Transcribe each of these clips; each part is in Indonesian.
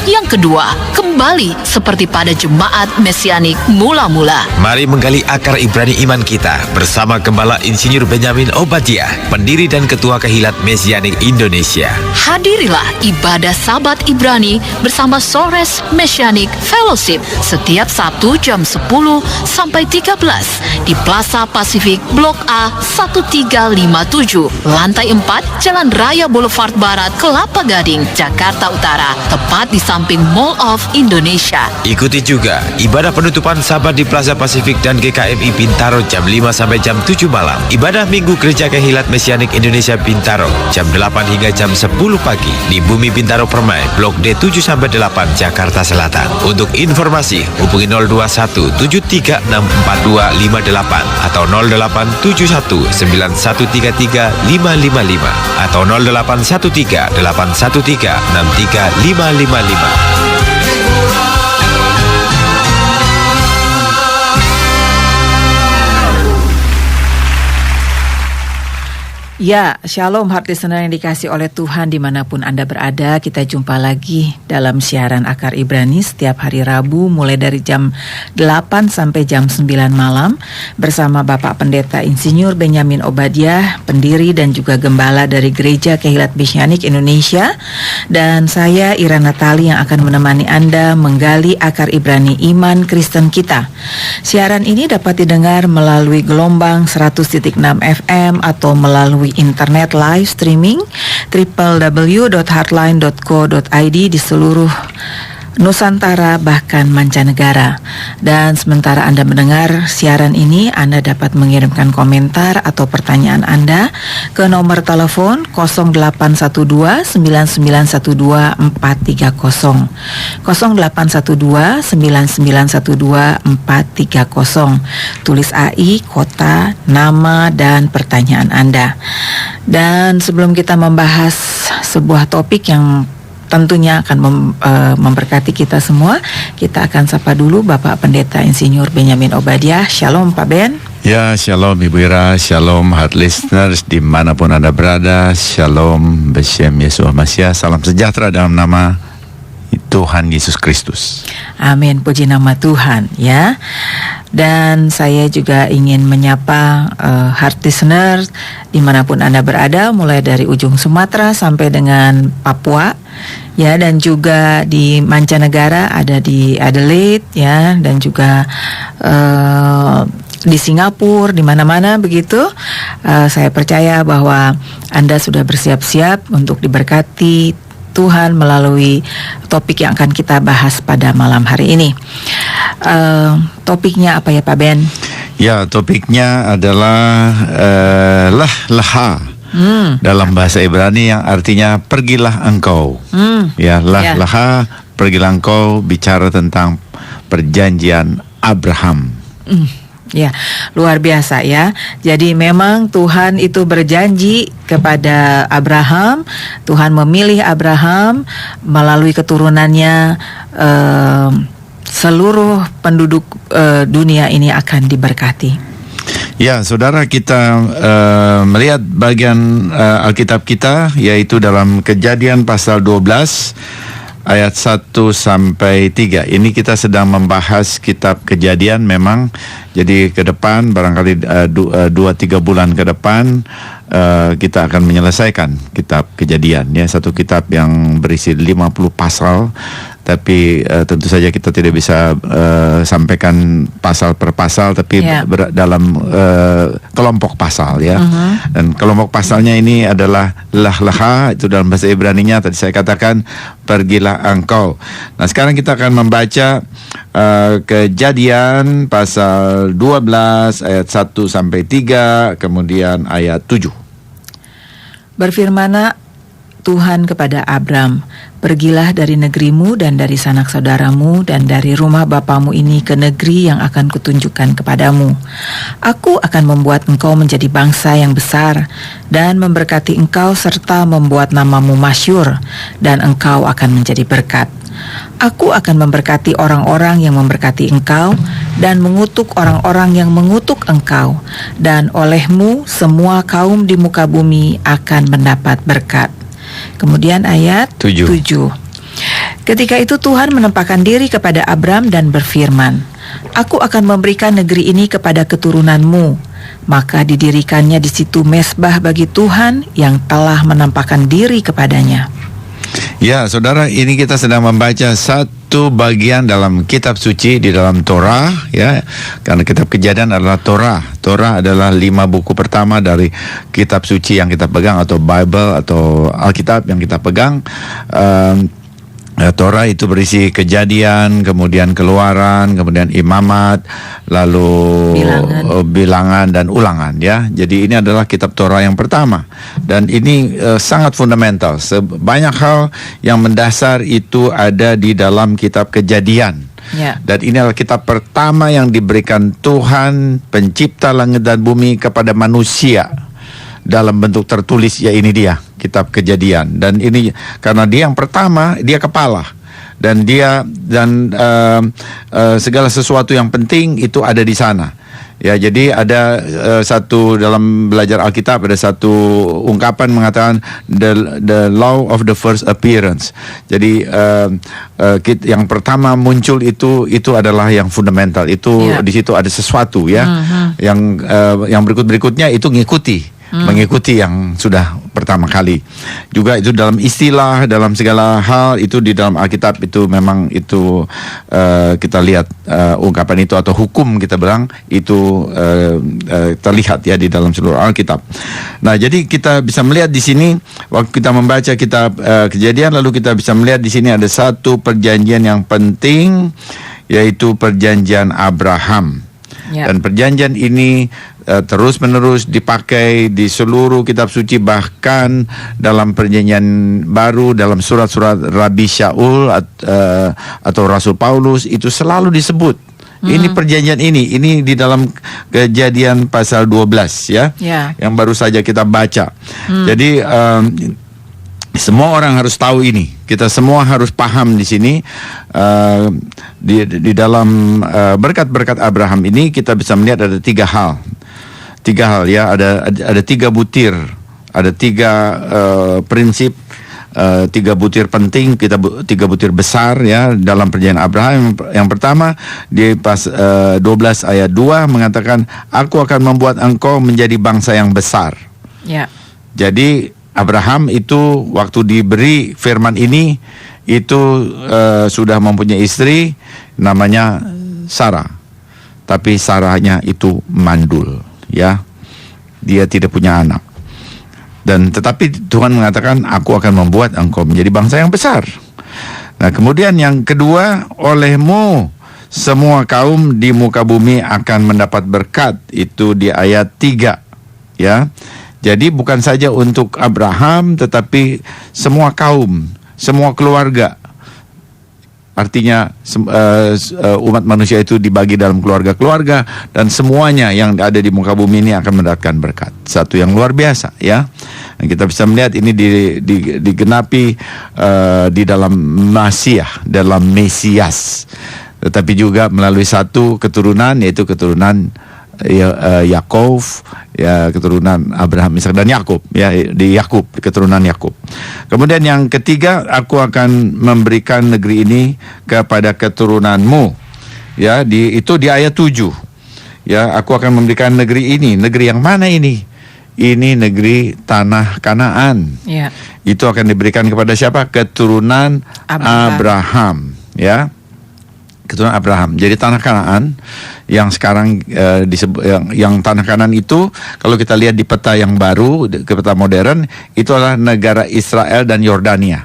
yang kedua, kembali seperti pada jemaat Mesianik mula-mula. Mari menggali akar Ibrani iman kita bersama Gembala Insinyur Benyamin Obadiah, pendiri dan ketua Kehilat Mesianik Indonesia. Hadirilah ibadah Sabat Ibrani bersama Sores Mesianik Fellowship setiap Sabtu jam 10 sampai 13 di Plaza Pasifik Blok A 1357, lantai 4, Jalan Raya Boulevard Barat, Kelapa Gading, Jakarta Utara, tepat di samping Mall of Indonesia. Ikuti juga ibadah penutupan Sabat di Plaza Pasifik dan GKMI Bintaro jam 5 sampai jam 7 malam. Ibadah Minggu Gereja Kehilat Mesianik Indonesia Bintaro jam 8 hingga jam 10 pagi di Bumi Bintaro Permai, Blok D 7 sampai 8, Jakarta Selatan. Untuk informasi hubungi 021 736 4258 atau 0871 9133 555 atau 0813 813 63555. Ya, shalom heart listener yang dikasih oleh Tuhan dimanapun Anda berada. Kita jumpa lagi dalam siaran Akar Ibrani setiap hari Rabu mulai dari jam 8 sampai jam 9 malam bersama Bapak Pendeta Insinyur Benyamin Obadiah, pendiri dan juga gembala dari Gereja Kehilat Mesianik Indonesia, dan saya Ira Natali yang akan menemani Anda menggali akar Ibrani iman Kristen kita. Siaran ini dapat didengar melalui gelombang 100.6 FM atau melalui internet live streaming www.heartline.co.id di seluruh Nusantara bahkan mancanegara. Dan sementara Anda mendengar siaran ini, Anda dapat mengirimkan komentar atau pertanyaan Anda ke nomor telepon 0812 9912 430 0812 9912 430. Tulis AI, kota, nama, dan pertanyaan Anda. Dan sebelum kita membahas sebuah topik yang tentunya akan memberkati kita semua, kita akan sapa dulu Bapak Pendeta Insinyur Benyamin Obadiah. Shalom Pak Ben. Ya, shalom Ibu Ira, shalom heart listeners dimanapun Anda berada. Shalom Beshem Yesus Masya, salam sejahtera dalam nama Tuhan Yesus Kristus. Amin, puji nama Tuhan ya. Dan saya juga ingin menyapa heart listener dimanapun Anda berada, mulai dari ujung Sumatera sampai dengan Papua ya, dan juga di mancanegara ada di Adelaide ya, dan juga di Singapura, di mana-mana begitu. Saya percaya bahwa Anda sudah bersiap-siap untuk diberkati Tuhan melalui topik yang akan kita bahas pada malam hari ini. Topiknya apa ya Pak Ben? Ya, topiknya adalah leha dalam bahasa Ibrani yang artinya pergilah engkau. Ya, leha, pergilah engkau, bicara tentang perjanjian Abraham. Ya, luar biasa ya. Jadi memang Tuhan itu berjanji kepada Abraham. Tuhan memilih Abraham, melalui keturunannya seluruh penduduk dunia ini akan diberkati. Ya, saudara, kita melihat bagian Alkitab kita, yaitu dalam Kejadian pasal 12 ayat 1 sampai 3. Ini kita sedang membahas kitab Kejadian memang. Jadi ke depan barangkali 2-3 bulan ke depan kita akan menyelesaikan kitab Kejadian ya, satu kitab yang berisi 50 pasal. Tapi tentu saja kita tidak bisa sampaikan pasal per pasal, tapi dalam kelompok pasal ya. Dan kelompok pasalnya ini adalah leha, itu dalam bahasa Ibraninya tadi saya katakan pergilah engkau. Nah, sekarang kita akan membaca Kejadian pasal 12 ayat 1 sampai 3, kemudian ayat 7. Berfirmanlah Tuhan kepada Abram, pergilah dari negerimu dan dari sanak saudaramu dan dari rumah bapamu ini ke negeri yang akan kutunjukkan kepadamu. Aku akan membuat engkau menjadi bangsa yang besar dan memberkati engkau serta membuat namamu masyhur, dan engkau akan menjadi berkat. Aku akan memberkati orang-orang yang memberkati engkau dan mengutuk orang-orang yang mengutuk engkau, dan olehmu semua kaum di muka bumi akan mendapat berkat. Kemudian ayat 7. Ketika itu Tuhan menempatkan diri kepada Abram dan berfirman, "Aku akan memberikan negeri ini kepada keturunanmu." Maka didirikannya di situ mezbah bagi Tuhan yang telah menampakkan diri kepadanya. Ya, saudara, ini kita sedang membaca satu bagian dalam kitab suci di dalam Torah, ya. Karena kitab Kejadian adalah Torah. Torah adalah 5 buku pertama dari kitab suci yang kita pegang, atau Bible atau Alkitab yang kita pegang. Torah itu berisi Kejadian, kemudian Keluaran, kemudian Imamat, lalu Bilangan dan Ulangan, ya. Jadi ini adalah kitab Torah yang pertama, dan ini sangat fundamental. Banyak hal yang mendasar itu ada di dalam kitab Kejadian. Dan ini adalah kitab pertama yang diberikan Tuhan pencipta langit dan bumi kepada manusia dalam bentuk tertulis, ya ini dia kitab Kejadian. Dan ini karena dia yang pertama, dia kepala, dan segala sesuatu yang penting itu ada di sana. Ya, jadi ada satu dalam belajar Alkitab, ada satu ungkapan mengatakan the law of the first appearance. Jadi yang pertama muncul itu adalah yang fundamental. Itu di situ ada sesuatu, ya. Yang berikutnya itu mengikuti yang sudah pertama kali. Juga itu dalam istilah, dalam segala hal itu di dalam Alkitab itu memang itu kita lihat ungkapan itu atau hukum kita bilang itu terlihat, ya, di dalam seluruh Alkitab. Nah, jadi kita bisa melihat di sini waktu kita membaca kitab Kejadian, lalu kita bisa melihat di sini ada satu perjanjian yang penting, yaitu perjanjian Abraham. Dan perjanjian ini terus-menerus dipakai di seluruh kitab suci, bahkan dalam perjanjian baru, dalam surat-surat Rabi Shaul atau Rasul Paulus itu selalu disebut. Ini perjanjian ini di dalam Kejadian pasal 12, ya. Yang baru saja kita baca. Jadi semua orang harus tahu ini. Kita semua harus paham di sini. Di dalam berkat-berkat Abraham ini kita bisa melihat ada tiga hal, ya. Ada 3 butir, ada 3 prinsip, 3 butir penting, 3 butir besar, ya, dalam perjanjian Abraham. Yang pertama di pas 12 ayat 2 mengatakan, "Aku akan membuat engkau menjadi bangsa yang besar." Jadi Abraham itu waktu diberi firman ini itu sudah mempunyai istri namanya Sarah, tapi Sarahnya itu mandul, ya. Dia tidak punya anak. Dan tetapi Tuhan mengatakan, "Aku akan membuat engkau menjadi bangsa yang besar." Nah, kemudian yang kedua, "Olehmu semua kaum di muka bumi akan mendapat berkat." Itu di ayat 3, ya. Jadi bukan saja untuk Abraham, tetapi semua kaum, semua keluarga. Artinya umat manusia itu dibagi dalam keluarga-keluarga, dan semuanya yang ada di muka bumi ini akan mendapatkan berkat. Satu yang luar biasa, ya. Dan kita bisa melihat ini digenapi di dalam Masiah, dalam Mesias. Tetapi juga melalui satu keturunan, yaitu keturunan Yakov, ya, keturunan Abraham, Ishak dan Yakub, ya, di Yakub, keturunan Yakub. Kemudian yang ketiga, "Aku akan memberikan negeri ini kepada keturunanmu." Ya, itu di ayat 7. Ya, "Aku akan memberikan negeri ini." Negeri yang mana ini? Ini negeri tanah Kanaan. Itu akan diberikan kepada siapa? Keturunan Abraham, ya. Keturunan Abraham. Jadi tanah Kanaan yang sekarang disebut yang tanah Kanaan itu, kalau kita lihat di peta yang baru, peta modern, itu adalah negara Israel dan Yordania.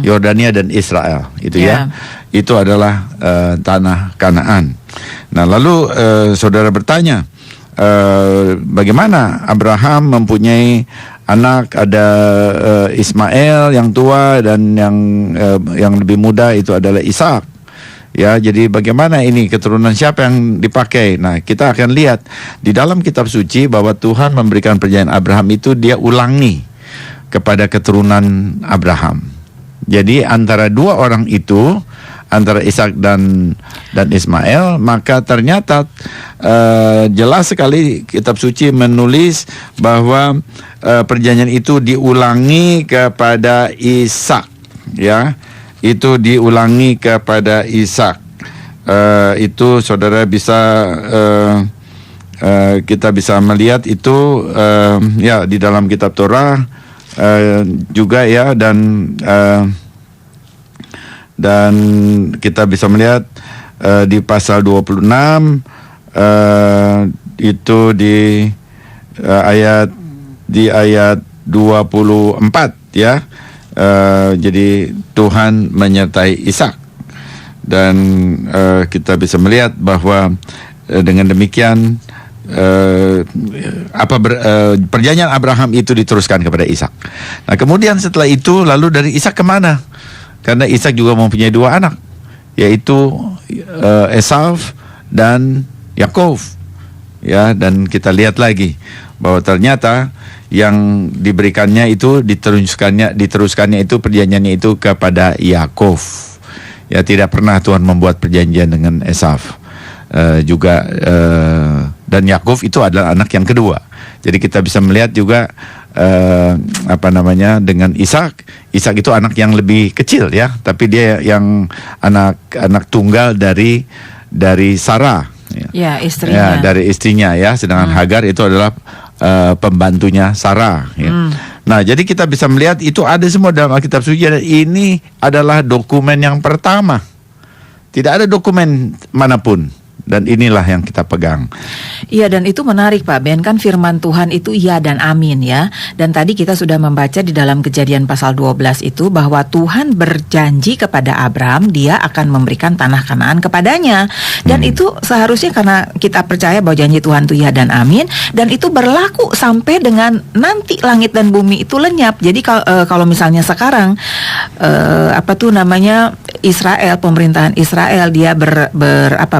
Yordania dan Israel, itu ya. Itu adalah tanah Kanaan. Nah, lalu saudara bertanya, bagaimana Abraham mempunyai anak, ada Ismail yang tua dan yang lebih muda itu adalah Ishak. Ya, jadi bagaimana ini keturunan siapa yang dipakai? Nah, kita akan lihat di dalam kitab suci bahwa Tuhan memberikan perjanjian Abraham itu dia ulangi kepada keturunan Abraham. Jadi antara 2 orang itu, antara Ishak dan Ismail, maka ternyata jelas sekali kitab suci menulis bahwa perjanjian itu diulangi kepada Ishak, ya. itu diulangi kepada Ishak. Itu saudara bisa kita bisa melihat itu ya di dalam kitab Torah juga ya, dan kita bisa melihat di pasal 26 itu di ayat 24 ya. Jadi Tuhan menyertai Ishak, dan kita bisa melihat bahwa dengan demikian perjanjian Abraham itu diteruskan kepada Ishak. Nah kemudian setelah itu lalu dari Ishak kemana? Karena Ishak juga mempunyai 2 anak, yaitu Esau dan Yakov. Ya, dan kita lihat lagi bahwa ternyata yang diberikannya itu diteruskannya itu perjanjiannya itu kepada Yakov. Ya, tidak pernah Tuhan membuat perjanjian dengan Esau. Dan Yakov itu adalah anak yang kedua. Jadi kita bisa melihat juga dengan Ishak itu anak yang lebih kecil ya, tapi dia yang anak tunggal dari Sarah. Ya, istrinya. Ya, dari istrinya ya, sedangkan Hagar itu adalah pembantunya Sarah ya. Nah, jadi kita bisa melihat itu ada semua dalam Alkitab Suci, dan ini adalah dokumen yang pertama. Tidak ada dokumen manapun, dan inilah yang kita pegang. Iya, dan itu menarik Pak Ben, kan firman Tuhan itu iya dan amin ya. Dan tadi kita sudah membaca di dalam Kejadian pasal 12 itu bahwa Tuhan berjanji kepada Abraham dia akan memberikan tanah Kanaan kepadanya. Dan itu seharusnya karena kita percaya bahwa janji Tuhan itu iya dan amin, dan itu berlaku sampai dengan nanti langit dan bumi itu lenyap. Jadi kalau misalnya sekarang Israel, pemerintahan Israel dia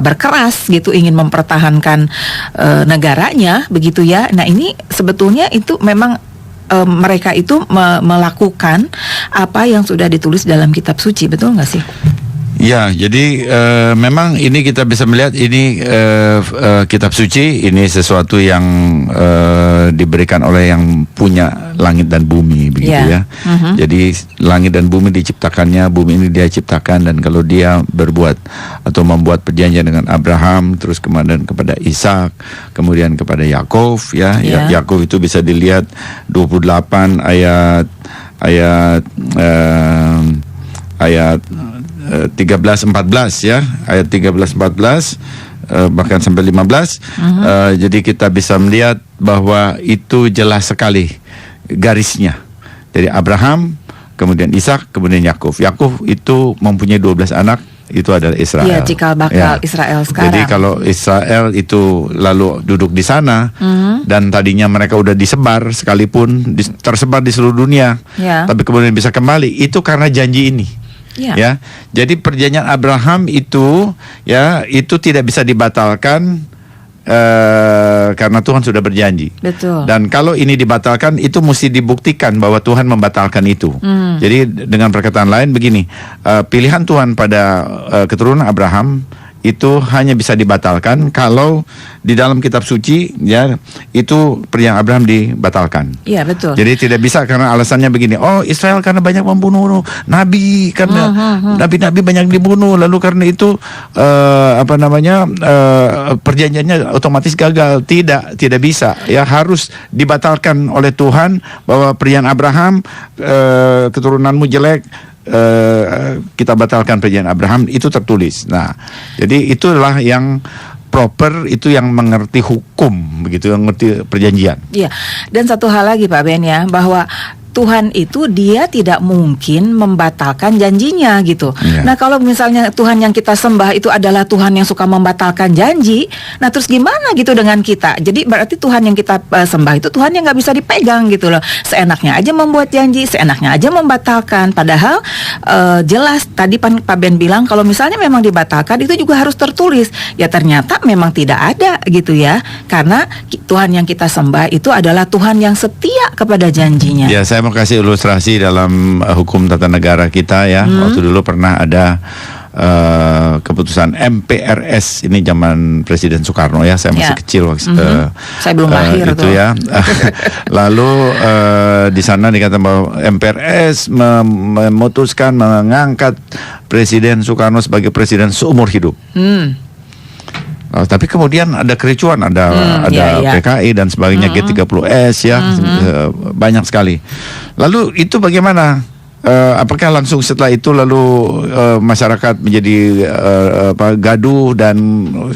berkeras gitu ingin mempertahankan negaranya begitu ya. Nah ini sebetulnya itu memang mereka itu melakukan apa yang sudah ditulis dalam kitab suci, betul nggak sih? Ya, jadi memang ini kita bisa melihat ini kitab suci ini sesuatu yang diberikan oleh yang punya langit dan bumi begitu ya. Jadi langit dan bumi diciptakannya, bumi ini dia ciptakan, dan kalau dia berbuat atau membuat perjanjian dengan Abraham, terus kemudian kepada Ishak, kemudian kepada Yakov ya. Yakov itu bisa dilihat 28 ayat 13-14 ya, ayat 13-14 bahkan sampai 15. Jadi kita bisa melihat bahwa itu jelas sekali garisnya. Jadi Abraham, kemudian Ishak, kemudian Yakov. Yakov itu mempunyai 12 anak, itu adalah Israel. Iya, cikal bakal Israel sekarang. Jadi kalau Israel itu lalu duduk di sana, dan tadinya mereka udah disebar sekalipun tersebar di seluruh dunia, tapi kemudian bisa kembali, itu karena janji ini. Ya, jadi perjanjian Abraham itu ya itu tidak bisa dibatalkan karena Tuhan sudah berjanji. Betul. Dan kalau ini dibatalkan, itu mesti dibuktikan bahwa Tuhan membatalkan itu. Jadi dengan perkataan lain begini, pilihan Tuhan pada keturunan Abraham itu hanya bisa dibatalkan kalau di dalam kitab suci ya itu perjanjian Abraham dibatalkan. Iya, betul. Jadi tidak bisa karena alasannya begini. Oh, Israel karena banyak membunuh nabi, karena nabi-nabi banyak dibunuh, lalu karena itu perjanjiannya otomatis gagal. Tidak bisa. Ya harus dibatalkan oleh Tuhan bahwa perjanjian Abraham keturunanmu jelek, kita batalkan perjanjian Abraham, itu tertulis. Nah, jadi itulah yang proper, itu yang mengerti hukum begitu, yang mengerti perjanjian. Iya. Dan satu hal lagi Pak Ben ya, bahwa Tuhan itu dia tidak mungkin membatalkan janjinya gitu. Nah kalau misalnya Tuhan yang kita sembah itu adalah Tuhan yang suka membatalkan janji, nah terus gimana gitu dengan kita? Jadi berarti Tuhan yang kita sembah itu Tuhan yang nggak bisa dipegang gitu loh. Seenaknya aja membuat janji, seenaknya aja membatalkan. Padahal jelas tadi Pak Ben bilang kalau misalnya memang dibatalkan itu juga harus tertulis. Ya ternyata memang tidak ada gitu ya. Karena Tuhan yang kita sembah itu adalah Tuhan yang setia kepada janjinya. Ya, saya mau kasih ilustrasi dalam hukum tata negara kita ya. Waktu dulu pernah ada keputusan MPRS ini zaman Presiden Soekarno ya, saya masih kecil waktu saya belum lahir itu tuh. ya. Lalu di sana dikatakan bahwa MPRS memutuskan mengangkat Presiden Soekarno sebagai presiden seumur hidup. Tapi kemudian ada kericuan, ada PKI dan sebagainya, G30S ya, banyak sekali. Lalu itu bagaimana? Apakah langsung setelah itu lalu masyarakat menjadi gaduh dan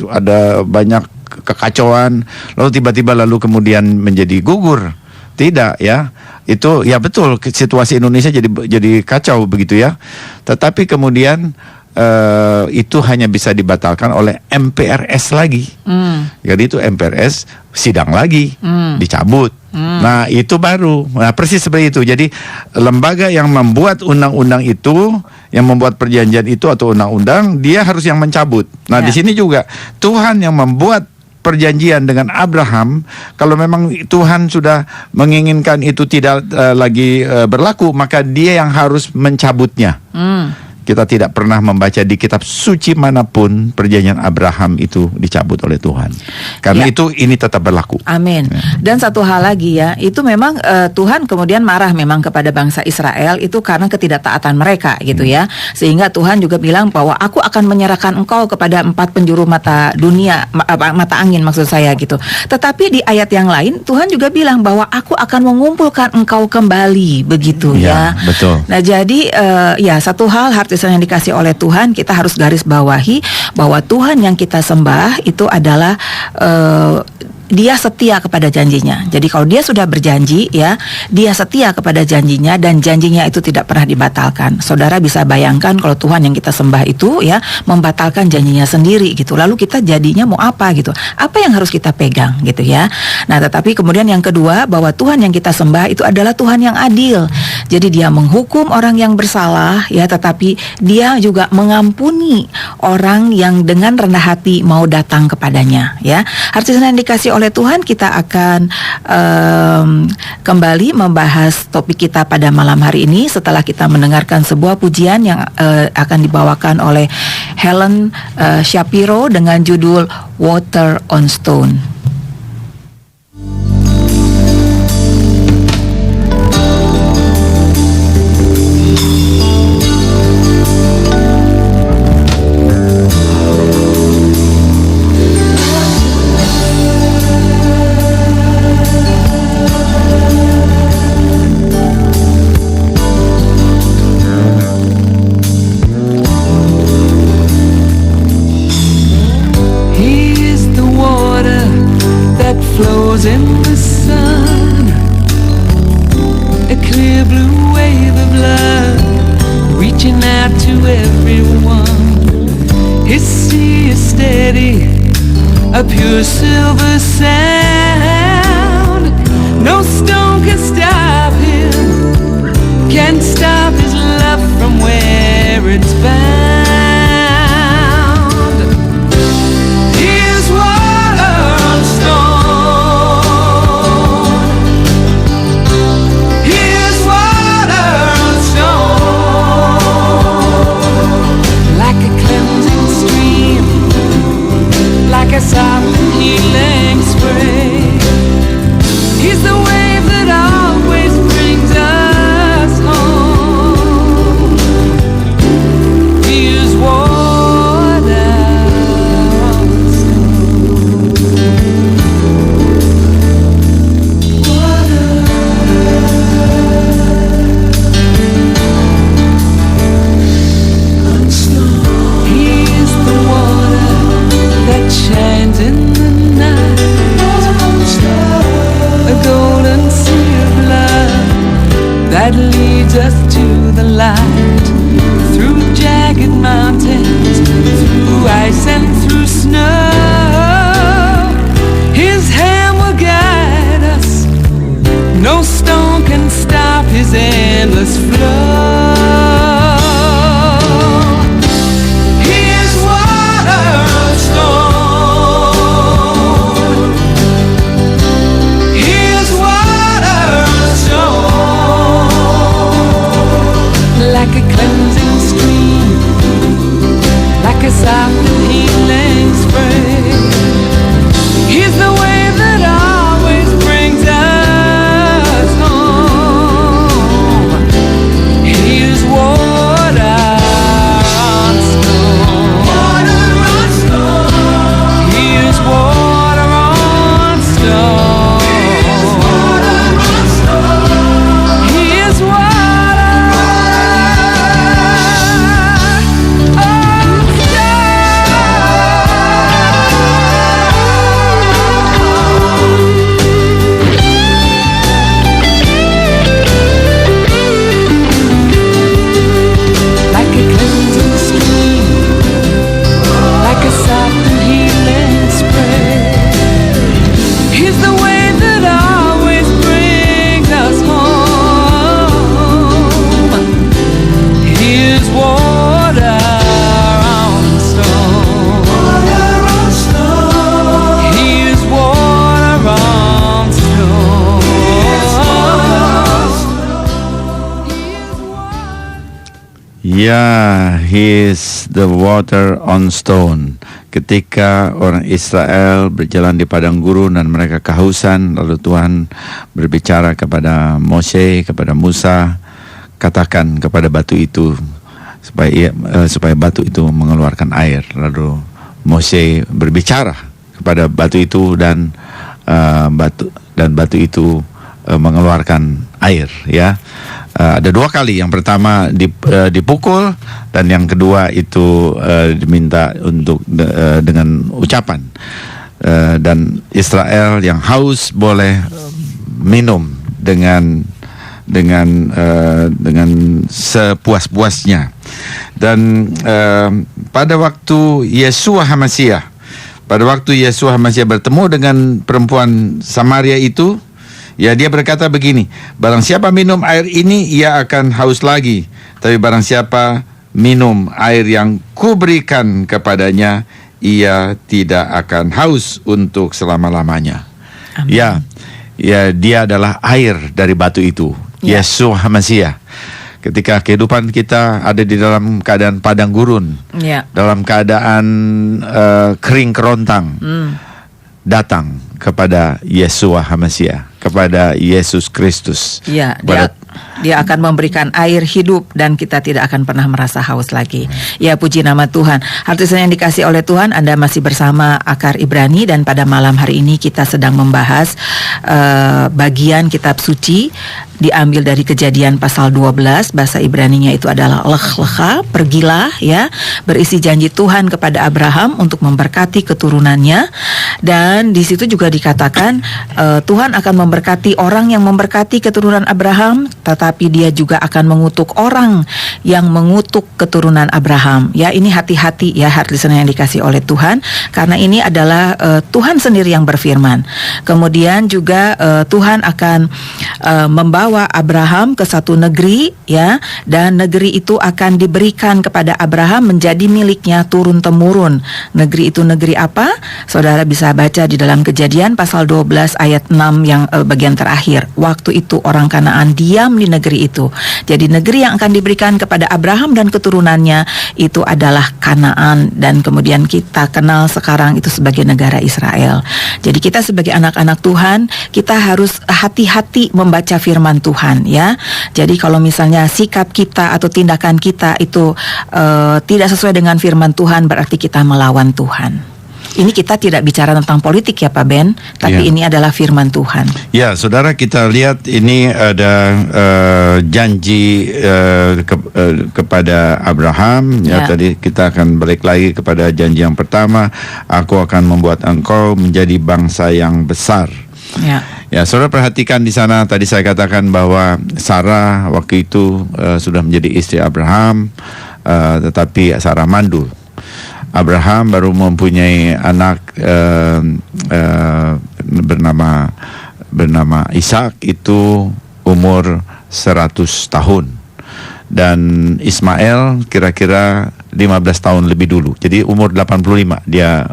ada banyak kekacauan, lalu tiba-tiba lalu kemudian menjadi gugur? Tidak ya. Itu ya betul, situasi Indonesia jadi kacau begitu ya. Tetapi kemudian itu hanya bisa dibatalkan oleh MPRS lagi. Jadi itu MPRS sidang lagi, dicabut. Nah itu baru, persis seperti itu. Jadi lembaga yang membuat undang-undang itu, yang membuat perjanjian itu atau undang-undang, dia harus yang mencabut. Nah di sini juga Tuhan yang membuat perjanjian dengan Abraham. Kalau memang Tuhan sudah menginginkan itu tidak lagi berlaku, maka dia yang harus mencabutnya. Kita tidak pernah membaca di kitab suci manapun perjanjian Abraham itu dicabut oleh Tuhan. Karena itu ini tetap berlaku. Amin. Dan satu hal lagi ya, itu memang Tuhan kemudian marah memang kepada bangsa Israel itu karena ketidaktaatan mereka gitu ya. Sehingga Tuhan juga bilang bahwa aku akan menyerahkan engkau kepada 4 penjuru mata dunia, mata angin maksud saya gitu. Tetapi di ayat yang lain Tuhan juga bilang bahwa aku akan mengumpulkan engkau kembali begitu ya. Betul. Nah jadi ya satu hal yang dikasih oleh Tuhan, kita harus garis bawahi bahwa Tuhan yang kita sembah itu adalah dia setia kepada janjinya. Jadi kalau dia sudah berjanji ya, dia setia kepada janjinya dan janjinya itu tidak pernah dibatalkan. Saudara bisa bayangkan kalau Tuhan yang kita sembah itu ya membatalkan janjinya sendiri gitu. Lalu kita jadinya mau apa gitu? Apa yang harus kita pegang gitu ya? Nah, tetapi kemudian yang kedua bahwa Tuhan yang kita sembah itu adalah Tuhan yang adil. Jadi dia menghukum orang yang bersalah ya, tetapi dia juga mengampuni orang yang dengan rendah hati mau datang kepadanya ya. Artinya yang dikasih oleh Tuhan, kita akan kembali membahas topik kita pada malam hari ini setelah kita mendengarkan sebuah pujian yang akan dibawakan oleh Helen Shapiro dengan judul Water on Stone. Flows in the sun, a clear blue wave of love, reaching out to everyone. His sea is steady, a pure silver sound. No stone can stop him, can't stop his love from where it's bound. Here's water on stone. Like a soft and healing spray, he's the wave that always brings us home. soft and healing spray. He's the way that always brings us home. He is water on stone. Water on stone. He is water on stone. He is water on like a cleansing stream, like a soft and healing spray. He's the way that always brings us home. He is water on stone. Water on stone. He is water on stone. Ya, he is the water on stone. Ketika orang Israel berjalan di padang gurun dan mereka kehausan, lalu Tuhan berbicara kepada Mose, kepada Musa, katakan kepada batu itu supaya batu itu mengeluarkan air. Lalu Mose berbicara kepada batu itu dan batu itu mengeluarkan air, ya. Ada dua kali. Yang pertama dipukul, dan yang kedua itu diminta untuk dengan ucapan. Dan Israel yang haus boleh minum dengan sepuas-puasnya. Dan pada waktu Yeshua HaMashiach bertemu dengan perempuan Samaria itu, ya, dia berkata begini, barang siapa minum air ini, ia akan haus lagi. Tapi barang siapa minum air yang kuberikan kepadanya, ia tidak akan haus untuk selama-lamanya. Amin. Ya, dia adalah air dari batu itu, Yeshua HaMashiach. Ketika kehidupan kita ada di dalam keadaan padang gurun, dalam keadaan kering kerontang, datang kepada Yeshua HaMashiach, kepada Yesus Kristus. Ya, dia akan memberikan air hidup dan kita tidak akan pernah merasa haus lagi. Ya, puji nama Tuhan. Artisan yang dikasih oleh Tuhan, Anda masih bersama Akar Ibrani, dan pada malam hari ini kita sedang membahas bagian kitab suci diambil dari Kejadian pasal 12, bahasa Ibraninya itu adalah lech lecha, pergilah, ya, berisi janji Tuhan kepada Abraham untuk memberkati keturunannya. Dan di situ juga dikatakan Tuhan akan memberkati orang yang memberkati keturunan Abraham, tetapi dia juga akan mengutuk orang yang mengutuk keturunan Abraham. Ya, ini hati-hati ya, heart listener yang dikasih oleh Tuhan, karena ini adalah Tuhan sendiri yang berfirman. Kemudian juga Tuhan akan membawa Abraham ke satu negeri, ya, dan negeri itu akan diberikan kepada Abraham menjadi miliknya turun-temurun. Negeri itu negeri apa? Saudara bisa baca di dalam Kejadian pasal 12 ayat 6 yang bagian terakhir. Waktu itu orang Kanaan diam di negeri itu. Jadi negeri yang akan diberikan kepada Abraham dan keturunannya itu adalah Kanaan, dan kemudian kita kenal sekarang itu sebagai negara Israel. Jadi kita sebagai anak-anak Tuhan, kita harus hati-hati membaca firman Tuhan, ya. Jadi kalau misalnya sikap kita atau tindakan kita itu tidak sesuai dengan firman Tuhan, berarti kita melawan Tuhan. Ini kita tidak bicara tentang politik ya Pak Ben, tapi ini adalah firman Tuhan. Ya, saudara, kita lihat ini ada janji kepada Abraham. Ya, tadi kita akan balik lagi kepada janji yang pertama, aku akan membuat engkau menjadi bangsa yang besar. Ya, saudara perhatikan di sana, tadi saya katakan bahwa Sarah waktu itu sudah menjadi istri Abraham, tetapi Sarah mandul. Abraham baru mempunyai anak bernama Ishak, itu umur 100 tahun. Dan Ismail kira-kira 15 tahun lebih dulu. Jadi umur 85 dia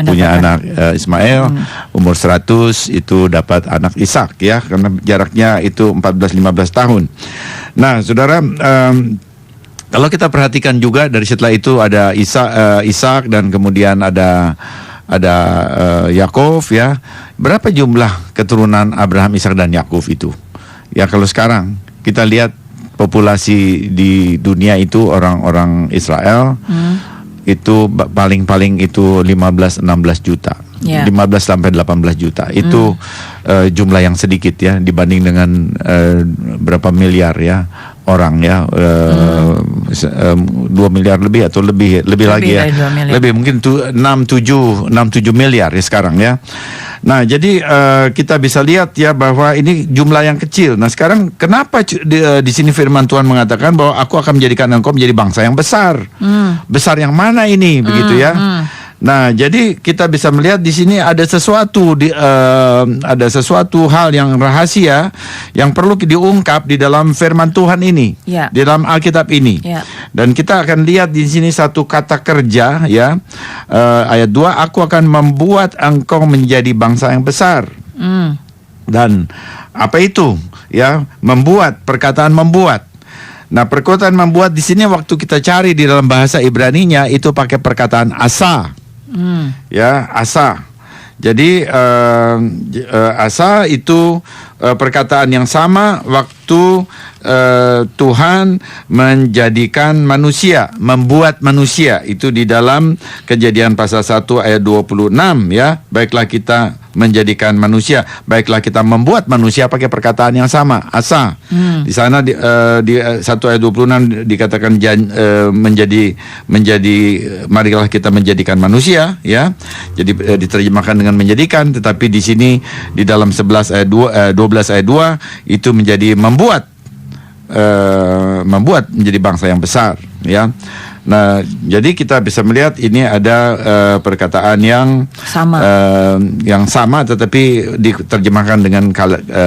punya anak Ismail. Umur 100 itu dapat anak Ishak, ya, karena jaraknya itu 14-15 tahun. Nah, saudara, Kalau kita perhatikan juga dari setelah itu ada Ishak dan kemudian ada Yakov ya. Berapa jumlah keturunan Abraham, Ishak dan Yakov itu? Ya kalau sekarang kita lihat populasi di dunia itu orang-orang Israel itu paling-paling itu 15-16 juta. 15 sampai 18 juta. Itu jumlah yang sedikit ya dibanding dengan berapa miliar ya orang ya 2 miliar lebih atau lebih lagi ya. Lebih mungkin 6-7 miliar ya sekarang ya. Nah, jadi kita bisa lihat ya bahwa ini jumlah yang kecil. Nah, sekarang kenapa di sini firman Tuhan mengatakan bahwa aku akan menjadikan engkau menjadi bangsa yang besar. Besar yang mana ini begitu ya? Nah, jadi kita bisa melihat di sini ada sesuatu hal yang rahasia yang perlu diungkap di dalam firman Tuhan ini, di dalam Alkitab ini. Dan kita akan lihat di sini satu kata kerja ya, ayat 2, aku akan membuat engkau menjadi bangsa yang besar. Dan apa itu? Ya, membuat, perkataan membuat. Nah, perkataan membuat di sini waktu kita cari di dalam bahasa Ibraninya itu pakai perkataan asa. Ya, asa. Jadi asa itu perkataan yang sama waktu Tuhan menjadikan manusia, membuat manusia, itu di dalam Kejadian pasal 1 ayat 26 ya. Baiklah kita menjadikan manusia, baiklah kita membuat manusia, pakai perkataan yang sama, asa. Di sana di 1 ayat 26 dikatakan menjadi marilah kita menjadikan manusia ya. Jadi diterjemahkan dengan menjadikan, tetapi di sini di dalam 11 ayat 12 ayat 2 itu menjadi membuat menjadi bangsa yang besar ya. Nah, jadi kita bisa melihat ini ada perkataan yang sama tetapi diterjemahkan dengan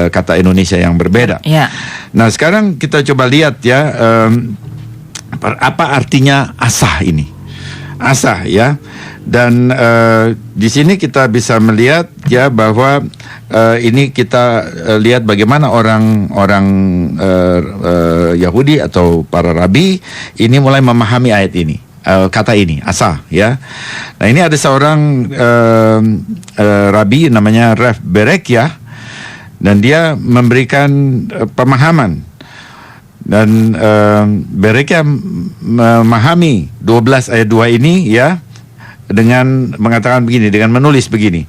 kata Indonesia yang berbeda. Nah, sekarang kita coba lihat ya apa artinya asah ini. Asah ya. Dan di sini kita bisa melihat ya bahwa ini kita lihat bagaimana orang Yahudi atau para rabi ini mulai memahami ayat ini, kata ini asa ya. Nah, ini ada seorang rabi namanya Rav Berekia dan dia memberikan pemahaman. Dan Berekia memahami 12 ayat 2 ini ya dengan mengatakan begini, dengan menulis begini.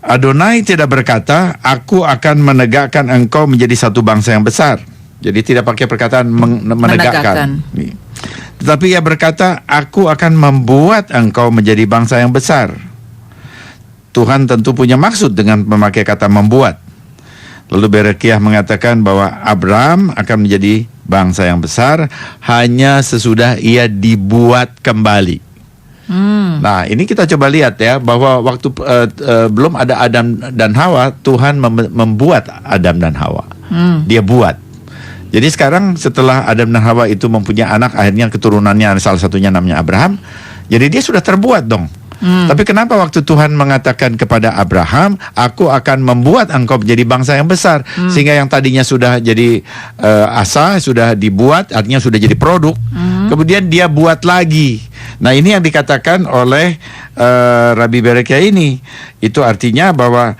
Adonai tidak berkata, aku akan menegakkan engkau menjadi satu bangsa yang besar. Jadi tidak pakai perkataan menegakkan. Tetapi ia berkata, aku akan membuat engkau menjadi bangsa yang besar. Tuhan tentu punya maksud dengan memakai kata membuat. Lalu Berekiah mengatakan bahwa Abraham akan menjadi bangsa yang besar hanya sesudah ia dibuat kembali. Nah, ini kita coba lihat ya bahwa waktu belum ada Adam dan Hawa, Tuhan membuat Adam dan Hawa. Dia buat. Jadi sekarang setelah Adam dan Hawa itu mempunyai anak, akhirnya keturunannya salah satunya namanya Abraham. Jadi dia sudah terbuat dong. Tapi kenapa waktu Tuhan mengatakan kepada Abraham, aku akan membuat engkau menjadi bangsa yang besar, sehingga yang tadinya sudah jadi asa, sudah dibuat, artinya sudah jadi produk, kemudian dia buat lagi. Nah, ini yang dikatakan oleh Rabbi Berekia ini. Itu artinya bahwa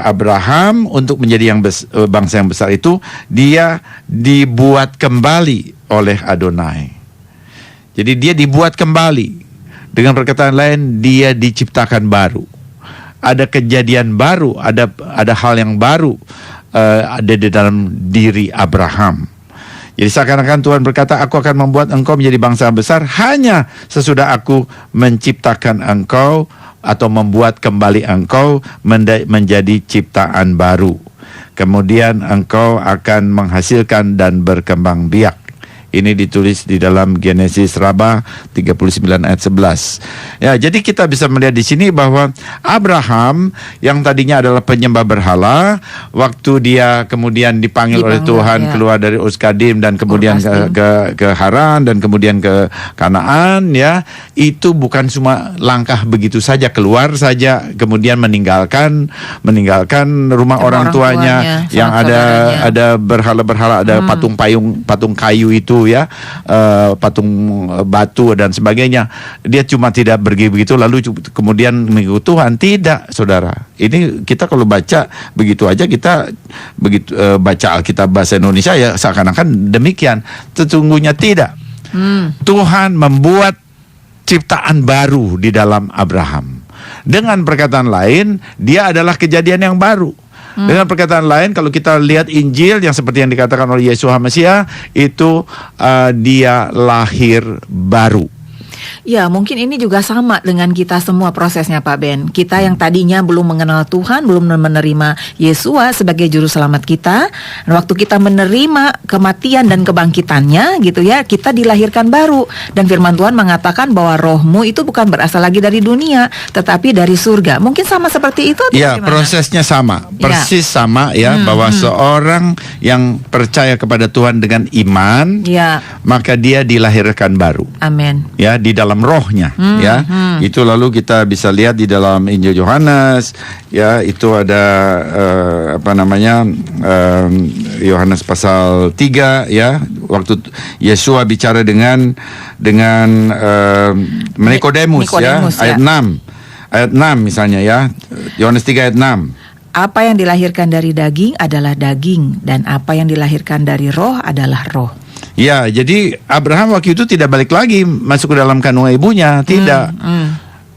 Abraham untuk menjadi bangsa yang besar itu dia dibuat kembali oleh Adonai. Jadi dia dibuat kembali. Dengan perkataan lain, dia diciptakan baru. Ada kejadian baru, ada hal yang baru ada di dalam diri Abraham. Jadi seakan-akan Tuhan berkata, aku akan membuat engkau menjadi bangsa besar hanya sesudah aku menciptakan engkau atau membuat kembali engkau menjadi ciptaan baru. Kemudian engkau akan menghasilkan dan berkembang biak. Ini ditulis di dalam Genesis Rabah 39 ayat 11. Ya, jadi kita bisa melihat di sini bahwa Abraham yang tadinya adalah penyembah berhala, waktu dia kemudian dipanggil oleh Tuhan keluar dari Ur Kasdim dan kemudian ke Haran dan kemudian ke Kanaan ya, itu bukan cuma langkah begitu saja keluar saja kemudian meninggalkan rumah orang tuanya yang ada berhala-berhala, ada patung kayu itu begitu ya, patung batu dan sebagainya. Dia cuma tidak pergi begitu lalu kemudian mengikut Tuhan. Tidak, saudara. Ini kita kalau baca begitu aja, kita begitu baca Alkitab bahasa Indonesia ya seakan-akan demikian. Sesungguhnya tidak. Tuhan membuat ciptaan baru di dalam Abraham. Dengan perkataan lain, dia adalah kejadian yang baru. Dengan perkataan lain, kalau kita lihat Injil yang seperti yang dikatakan oleh Yesus Mesias, itu dia lahir baru. Ya, mungkin ini juga sama dengan kita semua prosesnya, Pak Ben. Kita yang tadinya belum mengenal Tuhan, belum menerima Yesua sebagai juru selamat kita. Dan waktu kita menerima kematian dan kebangkitannya gitu ya, kita dilahirkan baru. Dan firman Tuhan mengatakan bahwa rohmu itu bukan berasal lagi dari dunia, tetapi dari surga. Mungkin sama seperti itu atau ya, bagaimana? prosesnya sama, persis sama ya, bahwa seorang yang percaya kepada Tuhan dengan iman, maka dia dilahirkan baru. Amin. Ya, di dalam rohnya, ya. Itu lalu kita bisa lihat di dalam Injil Yohanes, ya, itu ada Yohanes pasal 3 ya, waktu Yesus bicara dengan Nikodemus ya, ayat 6 misalnya ya, Yohanes 3 ayat 6. Apa yang dilahirkan dari daging adalah daging, dan apa yang dilahirkan dari roh adalah roh. Ya, jadi Abraham waktu itu tidak balik lagi masuk ke dalam kandungan ibunya, tidak.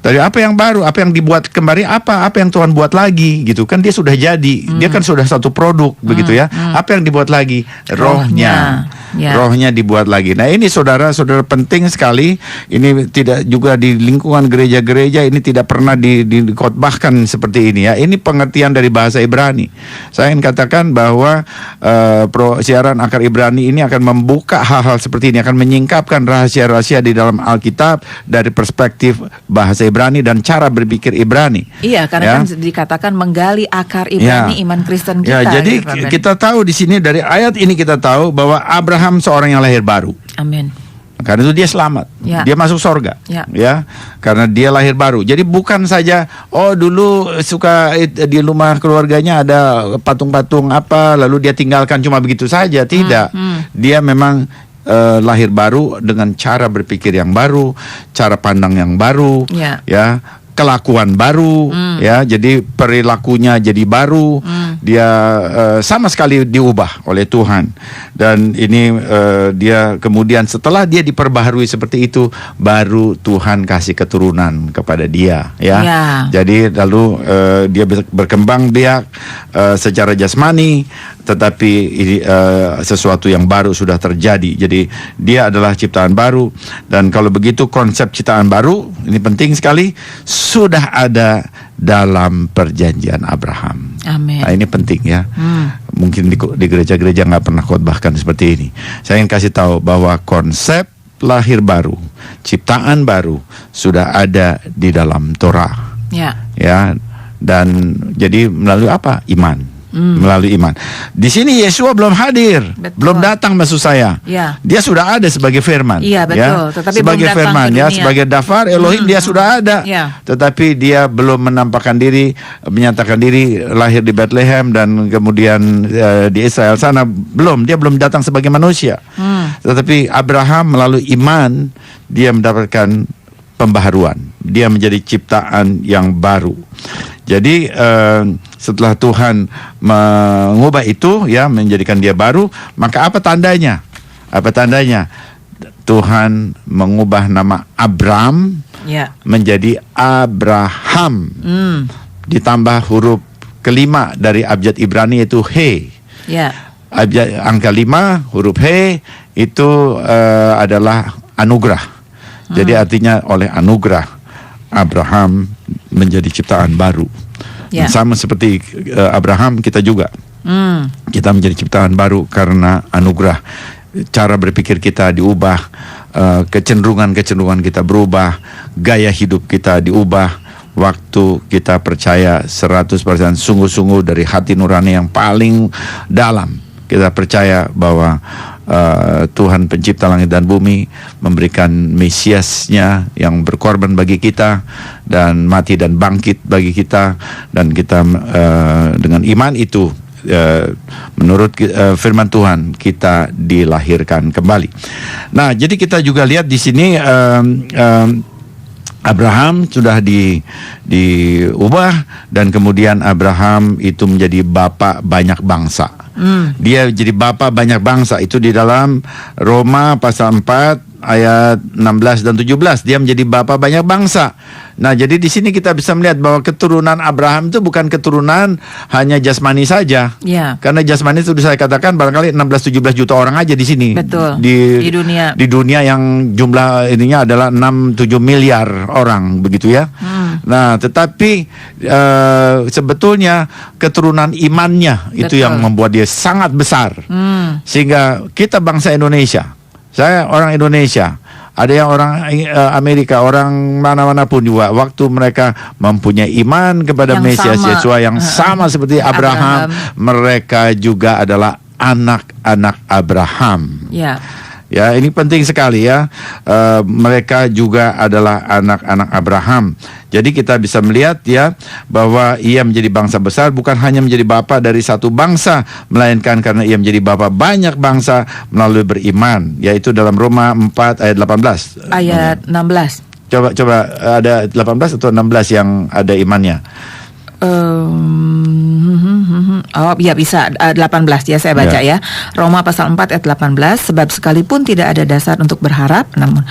Dari apa yang baru, apa yang dibuat kembali, apa yang Tuhan buat lagi, gitu kan, dia sudah jadi, dia kan sudah satu produk, begitu ya. Apa yang dibuat lagi? Rohnya. Rohnya dibuat lagi. Nah, ini saudara-saudara penting sekali. Ini tidak juga di lingkungan gereja-gereja ini tidak pernah dikhotbahkan seperti ini ya. Ini pengertian dari bahasa Ibrani. Saya ingin katakan bahwa siaran Akar Ibrani ini akan membuka hal-hal seperti ini, akan menyingkapkan rahasia-rahasia di dalam Alkitab dari perspektif bahasa Ibrani dan cara berpikir Ibrani. Iya, karena kan dikatakan menggali akar Ibrani iman Kristen kita. Ya, jadi kita tahu di sini dari ayat ini kita tahu bahwa Abraham seorang yang lahir baru. Amin. Karena itu dia selamat, dia masuk sorga, ya, karena dia lahir baru. Jadi bukan saja, dulu suka di rumah keluarganya ada patung-patung apa, lalu dia tinggalkan cuma begitu saja. Tidak, dia memang lahir baru dengan cara berpikir yang baru, cara pandang yang baru, ya, kelakuan baru, ya, jadi perilakunya jadi baru, dia sama sekali diubah oleh Tuhan. Dan ini dia kemudian setelah dia diperbaharui seperti itu, baru Tuhan kasih keturunan kepada dia, ya. Jadi lalu dia berkembang biak secara jasmani, tetapi sesuatu yang baru sudah terjadi. Jadi dia adalah ciptaan baru. Dan kalau begitu konsep ciptaan baru ini penting sekali, sudah ada dalam perjanjian Abraham. Amin. Nah, ini penting ya. Mungkin di gereja-gereja nggak pernah khotbahkan seperti ini. Saya ingin kasih tahu bahwa konsep lahir baru, ciptaan baru sudah ada di dalam Torah. Ya. Dan jadi melalui apa? Iman. Melalui iman. Di sini Yesua belum hadir, belum datang, maksud saya. Dia sudah ada sebagai firman. Iya, betul. Ya? Tetapi sebagai belum firman ya, sebagai dafar Elohim dia sudah ada. Tetapi dia belum menampakkan diri, menyatakan diri lahir di Bethlehem dan kemudian di Israel sana dia belum datang sebagai manusia. Tetapi Abraham melalui iman dia mendapatkan pembaharuan. Dia menjadi ciptaan yang baru. Jadi setelah Tuhan mengubah itu ya, menjadikan dia baru, maka apa tandanya? Apa tandanya? Tuhan mengubah nama Abram menjadi Abraham. Ditambah huruf kelima dari abjad Ibrani yaitu He. Abjad angka 5 huruf He itu adalah anugerah. Jadi artinya oleh anugerah Abraham menjadi ciptaan baru. Sama seperti Abraham, kita juga kita menjadi ciptaan baru karena anugerah. Cara berpikir kita diubah, kecenderungan kita berubah, gaya hidup kita diubah. Waktu kita percaya 100% sungguh-sungguh dari hati nurani yang paling dalam, kita percaya bahwa Tuhan pencipta langit dan bumi memberikan Mesiasnya yang berkorban bagi kita dan mati dan bangkit bagi kita, dan kita dengan iman itu menurut firman Tuhan kita dilahirkan kembali. Nah, jadi kita juga lihat di sini Abraham sudah diubah, dan kemudian Abraham itu menjadi bapa banyak bangsa. Dia jadi bapa banyak bangsa itu di dalam Roma pasal 4 ayat 16 dan 17. Dia menjadi bapa banyak bangsa. Nah, jadi di sini kita bisa melihat bahwa keturunan Abraham itu bukan keturunan hanya jasmani saja. Ya. Karena jasmani itu saya katakan barangkali 16-17 juta orang aja di sini. Betul. Di dunia. Di dunia yang jumlah ininya adalah 6-7 miliar orang, begitu ya. Nah, tetapi sebetulnya keturunan imannya itu Betul. yang membuat dia sangat besar. Sehingga kita bangsa Indonesia, saya orang Indonesia, ada yang orang Amerika, orang mana-mana pun juga, waktu mereka mempunyai iman kepada Yang Mesias sama. Yesua yang sama seperti Abraham, mereka juga adalah anak-anak Abraham. Ya. Ya, ini penting sekali ya. Mereka juga adalah anak-anak Abraham. Jadi kita bisa melihat ya bahwa ia menjadi bangsa besar bukan hanya menjadi bapa dari satu bangsa, melainkan karena ia menjadi bapa banyak bangsa melalui beriman, yaitu dalam Roma 4 ayat 18. Ayat 16. Coba ada 18 atau 16 yang ada imannya. Oh ya bisa 18 ya saya baca ya. Roma pasal 4 ayat 18, sebab sekalipun tidak ada dasar untuk berharap, namun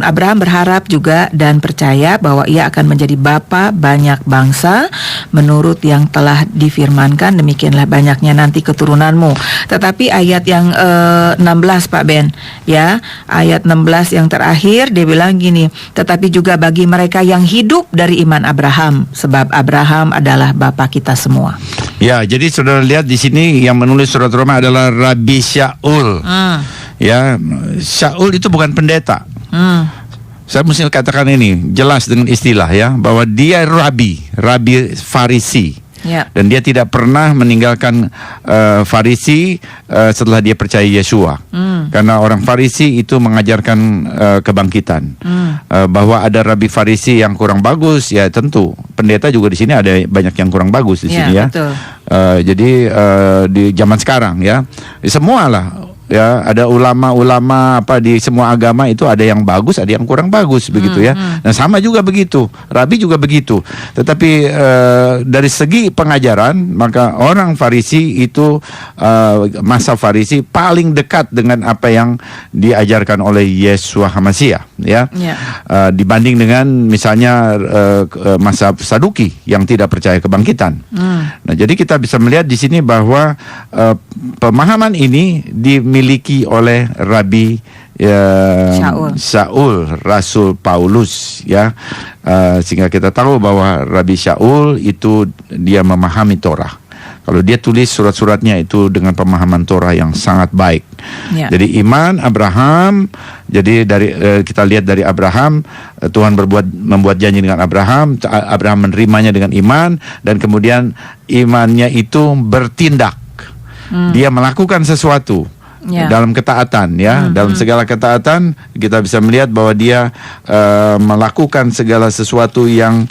Abraham berharap juga dan percaya bahwa ia akan menjadi bapa banyak bangsa menurut yang telah difirmankan, demikianlah banyaknya nanti keturunanmu. Tetapi ayat yang 16 Pak Ben ya, ayat 16 yang terakhir dia bilang gini, tetapi juga bagi mereka yang hidup dari iman Abraham, sebab Abraham adalah bapa kita semua. Ya, jadi saudara lihat di sini yang menulis surat Roma adalah Rabi Shaul. Ya, Shaul itu bukan pendeta. Saya mesti katakan ini jelas dengan istilah ya, bahwa dia rabi Farisi. Ya. Dan dia tidak pernah meninggalkan Farisi setelah dia percaya Yesua. Karena orang Farisi itu mengajarkan kebangkitan. Bahwa ada rabi Farisi yang kurang bagus, ya tentu pendeta juga di sini ada banyak yang kurang bagus di sini ya. Betul. Jadi di zaman sekarang ya, semua lah. Ya, ada ulama-ulama apa di semua agama itu ada yang bagus, ada yang kurang bagus begitu ya. Nah, sama juga begitu. Rabi juga begitu. Tetapi dari segi pengajaran, maka orang Farisi itu masa Farisi paling dekat dengan apa yang diajarkan oleh Yesua HaMasiah ya. Dibanding dengan misalnya masa Saduki yang tidak percaya kebangkitan. Nah, jadi kita bisa melihat di sini bahwa pemahaman ini dimiliki oleh Rabi Shaul, Rasul Paulus ya. Sehingga kita tahu bahwa Rabi Shaul itu dia memahami Torah. Kalau dia tulis surat-suratnya itu dengan pemahaman Torah yang sangat baik. Jadi iman Abraham, jadi dari kita lihat dari Abraham, Tuhan membuat janji dengan Abraham menerimanya dengan iman, dan kemudian imannya itu bertindak. Dia melakukan sesuatu dalam ketaatan ya. Dalam segala ketaatan kita bisa melihat bahwa dia melakukan segala sesuatu yang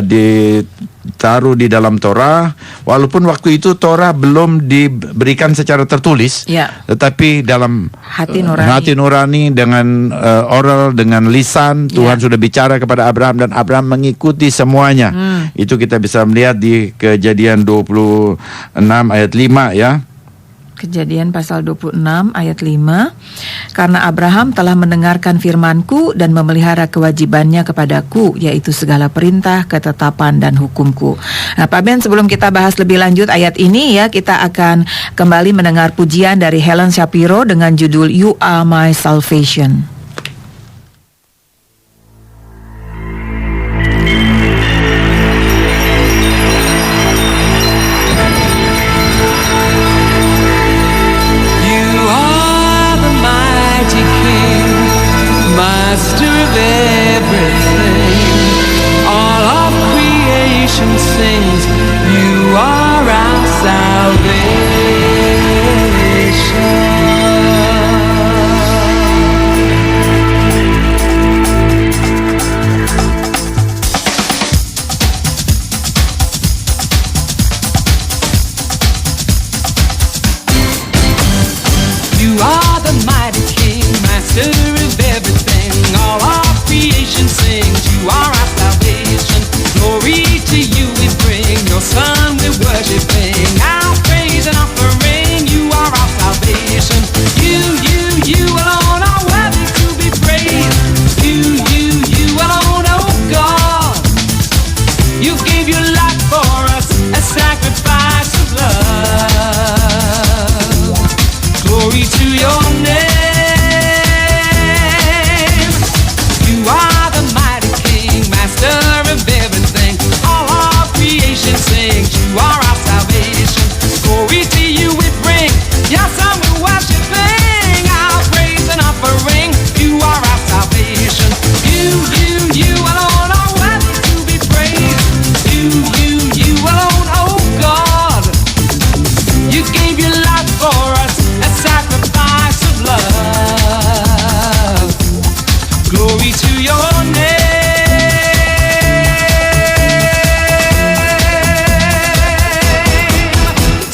ditaruh di dalam Torah, walaupun waktu itu Torah belum diberikan secara tertulis, tetapi dalam hati nurani dengan oral, dengan lisan Tuhan sudah bicara kepada Abraham, dan Abraham mengikuti semuanya. Itu kita bisa melihat di Kejadian 26 ayat 5 ya. Kejadian pasal 26 ayat 5, karena Abraham telah mendengarkan firman-Ku dan memelihara kewajibannya kepadaku, yaitu segala perintah, ketetapan, dan hukum-Ku. Nah Pak Ben, sebelum kita bahas lebih lanjut ayat ini ya, kita akan kembali mendengar pujian dari Helen Shapiro dengan judul You Are My Salvation. Salvation. Glory to your name.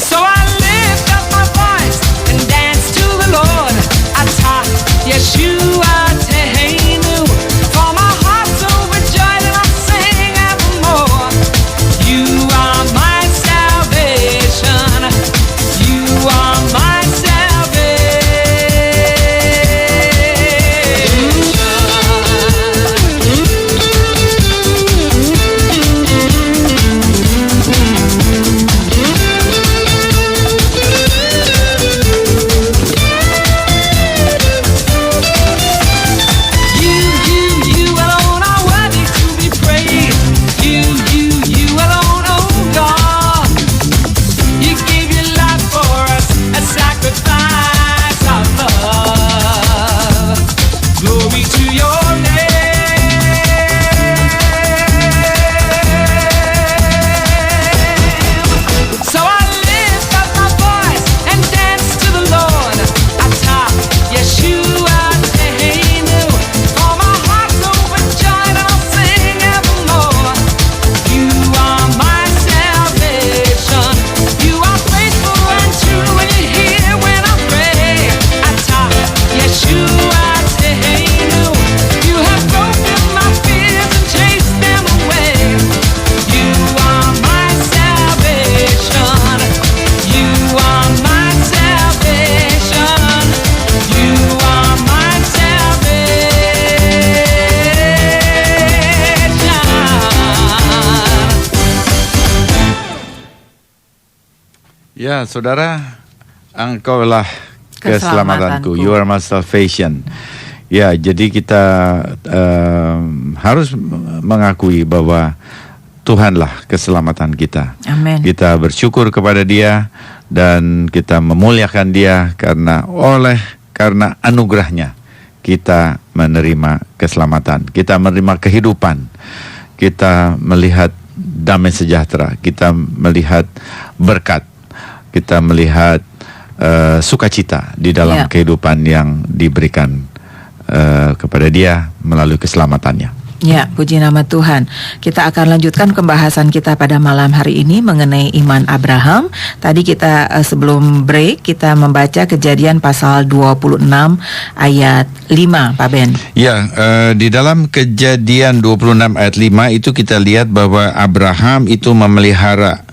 So I lift up my voice and dance to the Lord. Atah Yeshua Tehenu. For my heart's overjoyed and I'll sing evermore. You are my salvation. You are my You alone are worthy to be praised. You alone, oh God. You gave your life for us, a sacrifice of love. Glory to your name. So I lift up my voice and dance to the Lord. Atah Yeshua Tehenu. For my heart's overjoyed and I'll sing evermore. You are my salvation. You are faithful and true and you hear when I pray. Atah Yeshua Tehenu. You have broken my fears and chased them away. You are my salvation. You are my salvation. You are my salvation. Ya, saudara, Engkaulah Keselamatanku. keselamatanku. You are my salvation. Ya, jadi kita harus mengakui bahwa Tuhanlah keselamatan kita. Amin. Kita bersyukur kepada Dia dan kita memuliakan Dia karena anugerahnya kita menerima keselamatan, kita menerima kehidupan, kita melihat damai sejahtera, kita melihat berkat, kita melihat sukacita di dalam Ya. kehidupan yang diberikan kepada Dia melalui keselamatannya. Ya, puji nama Tuhan. Kita akan lanjutkan pembahasan kita pada malam hari ini mengenai iman Abraham. Tadi kita sebelum break kita membaca Kejadian pasal 26 ayat 5, Pak Ben. Ya, di dalam Kejadian 26 ayat 5 itu kita lihat bahwa Abraham itu memelihara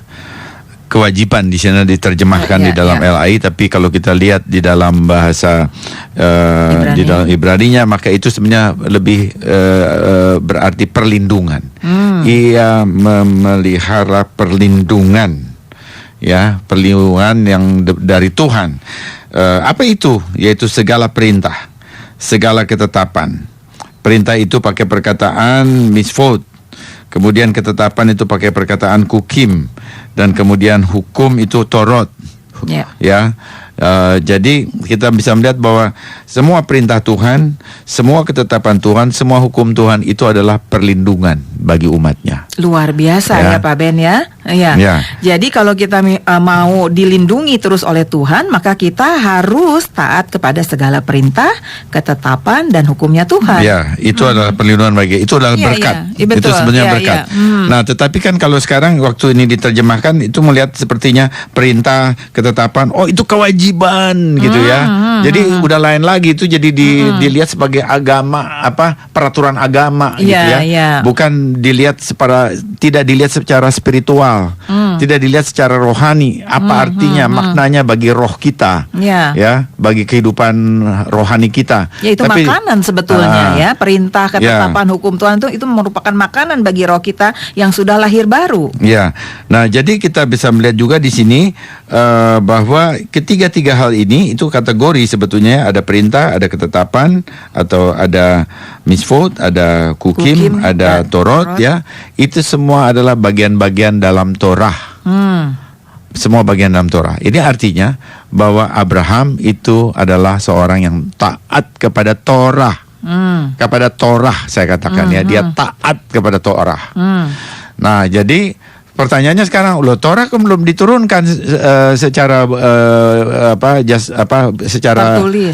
kewajiban. Di sana diterjemahkan di dalam LAI, tapi kalau kita lihat di dalam bahasa di dalam Ibraninya, maka itu sebenarnya lebih berarti perlindungan. Ia memelihara perlindungan, ya, perlindungan yang dari Tuhan. Apa itu? Yaitu segala perintah, segala ketetapan. Perintah itu pakai perkataan mitzvot, kemudian ketetapan itu pakai perkataan kukim, dan kemudian hukum itu Torot. Ya, jadi kita bisa melihat bahwa semua perintah Tuhan, semua ketetapan Tuhan, semua hukum Tuhan itu adalah perlindungan bagi umatnya. Luar biasa ya Pak Ben ya. Ya. Jadi kalau kita mau dilindungi terus oleh Tuhan, maka kita harus taat kepada segala perintah, ketetapan dan hukumnya Tuhan. Ya, itu adalah perlindungan bagi, itu adalah berkat. Itu sebenarnya berkat. Nah, tetapi kan kalau sekarang waktu ini diterjemahkan itu melihat sepertinya perintah, ketetapan, oh itu kewajiban gitu ya. Jadi udah lain lagi, itu jadi dilihat sebagai agama, peraturan agama gitu ya. Bukan dilihat tidak dilihat secara spiritual, tidak dilihat secara rohani, apa artinya, maknanya bagi roh kita, ya, bagi kehidupan rohani kita. Ya, itu makanan sebetulnya ya, perintah, ketetapan, hukum Tuhan itu merupakan makanan bagi roh kita yang sudah lahir baru. Ya, nah jadi kita bisa melihat juga di sini bahwa ketiga-tiga hal ini itu kategori sebetulnya, ada perintah, ada ketetapan, atau ada mitzvot, ada kukim, ada Torot, ya. Itu semua adalah bagian-bagian dalam Torah. Semua bagian dalam Torah. Ini artinya bahwa Abraham itu adalah seorang yang taat kepada Torah. Kepada Torah saya katakan ya, dia taat kepada Torah. Nah, jadi pertanyaannya sekarang, loh Torah kan belum diturunkan secara secara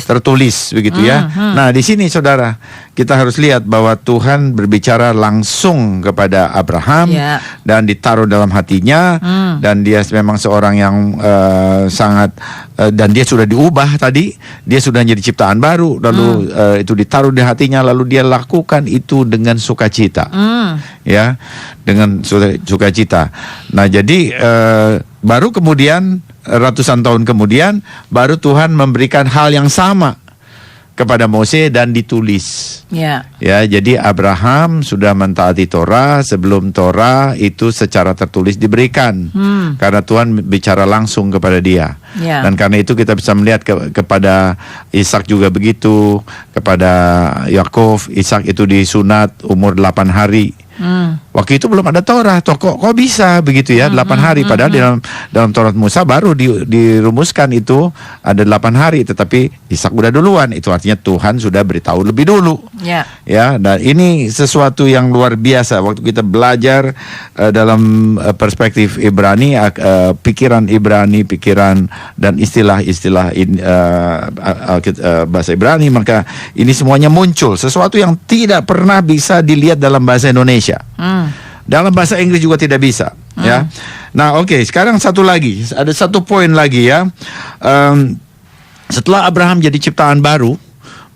tertulis begitu ya. Nah, di sini saudara, kita harus lihat bahwa Tuhan berbicara langsung kepada Abraham dan ditaruh dalam hatinya, dan dia memang seorang yang sangat dan dia sudah diubah tadi, dia sudah jadi ciptaan baru, lalu itu ditaruh di hatinya, lalu dia lakukan itu dengan sukacita. Ya, dengan sukacita. Nah, jadi baru kemudian ratusan tahun kemudian baru Tuhan memberikan hal yang sama kepada Mose dan ditulis. Ya, jadi Abraham sudah mentaati Torah sebelum Torah itu secara tertulis diberikan. Karena Tuhan bicara langsung kepada dia. Dan karena itu kita bisa melihat kepada Ishak juga begitu, kepada Yakov, Ishak itu disunat umur 8 hari. Waktu itu belum ada Torah, kok bisa begitu ya, 8 hari, padahal dalam Taurat Musa baru dirumuskan itu ada 8 hari, tetapi Ishak udah duluan, itu artinya Tuhan sudah beritahu lebih dulu. Ya, dan ini sesuatu yang luar biasa waktu kita belajar dalam perspektif Ibrani, pikiran Ibrani, pikiran dan istilah-istilah bahasa Ibrani, maka ini semuanya muncul, sesuatu yang tidak pernah bisa dilihat dalam bahasa Indonesia. Dalam bahasa Inggris juga tidak bisa. Ya. Nah, oke, sekarang satu lagi, ada satu poin lagi ya. Setelah Abraham jadi ciptaan baru,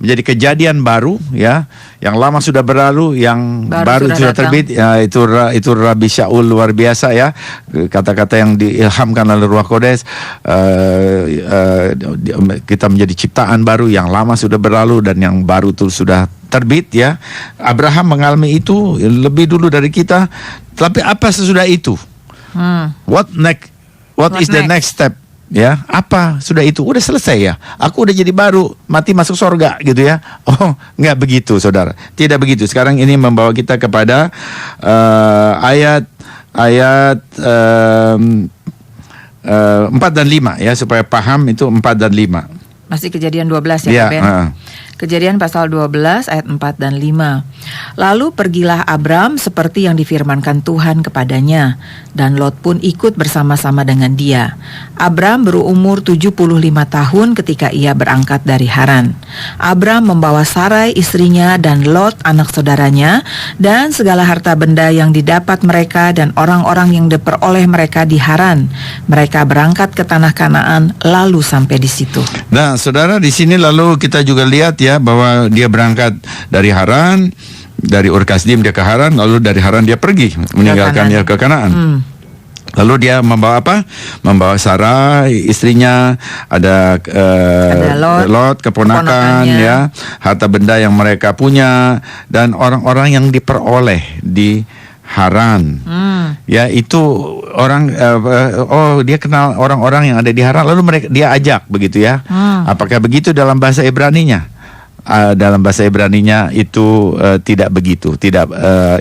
menjadi kejadian baru ya, yang lama sudah berlalu, yang baru sudah terbit ya, itu Rabi Shaul luar biasa ya, kata-kata yang diilhamkan oleh Ruh Kodes. Kita menjadi ciptaan baru, yang lama sudah berlalu dan yang baru itu sudah terbit ya. Abraham mengalami itu lebih dulu dari kita, tapi apa sesudah itu? What is the next step? Ya, apa sudah itu? Udah selesai ya? Aku udah jadi baru, mati masuk sorga gitu ya? Oh, nggak begitu, saudara. Tidak begitu. Sekarang ini membawa kita kepada ayat 4 dan 5 ya, supaya paham itu 4 dan 5. Masih Kejadian 12 ya, Ben? Kejadian pasal 12 ayat 4 dan 5. Lalu pergilah Abram seperti yang difirmankan Tuhan kepadanya, dan Lot pun ikut bersama-sama dengan dia. Abram berumur 75 tahun ketika ia berangkat dari Haran. Abram membawa Sarai istrinya dan Lot anak saudaranya dan segala harta benda yang didapat mereka dan orang-orang yang diperoleh mereka di Haran. Mereka berangkat ke tanah Kanaan lalu sampai di situ. Nah, saudara, di sini lalu kita juga lihat ya bahwa dia berangkat dari Haran, dari Ur Kasdim dia ke Haran, lalu dari Haran dia pergi meninggalkan dia ke Kanaan. Lalu dia membawa apa? Membawa Sarai istrinya, ada Lot keponakan ya, harta benda yang mereka punya dan orang-orang yang diperoleh di Haran. Ya, itu orang dia kenal orang-orang yang ada di Haran, lalu dia ajak begitu ya. Apakah begitu dalam bahasa Ibraninya? Dalam bahasa Ibraninya itu tidak begitu.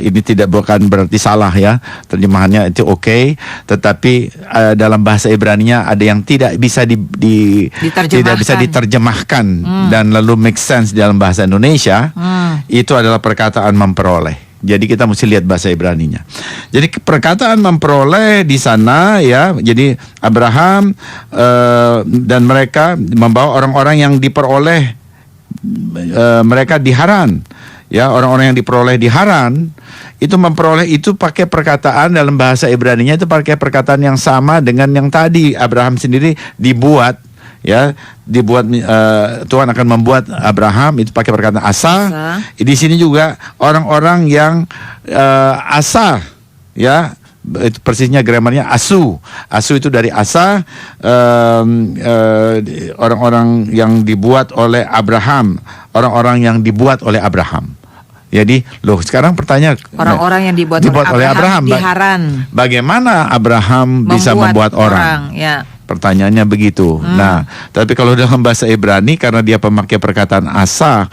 Ini tidak bukan berarti salah ya. Terjemahannya itu oke, tetapi dalam bahasa Ibraninya ada yang tidak bisa tidak bisa diterjemahkan dan lalu make sense dalam bahasa Indonesia. Itu adalah perkataan memperoleh. Jadi kita mesti lihat bahasa Ibraninya. Jadi perkataan memperoleh di sana ya. Jadi Abraham dan mereka membawa orang-orang yang diperoleh mereka di Haran. Ya, orang-orang yang diperoleh di Haran itu memperoleh itu pakai perkataan dalam bahasa Ibraninya itu pakai perkataan yang sama dengan yang tadi Abraham sendiri dibuat. Ya, Tuhan akan membuat Abraham itu pakai perkataan asa. Di sini juga orang-orang yang asa, ya, itu persisnya gramarnya asu. Asu itu dari asa, orang-orang yang dibuat oleh Abraham, orang-orang yang dibuat oleh Abraham. Jadi, sekarang pertanyaan, orang-orang yang dibuat oleh Abraham di Haran. Bagaimana Abraham bisa membuat orang? Ya. Pertanyaannya begitu. Nah, tapi kalau dalam bahasa Ibrani karena dia pemakai perkataan asa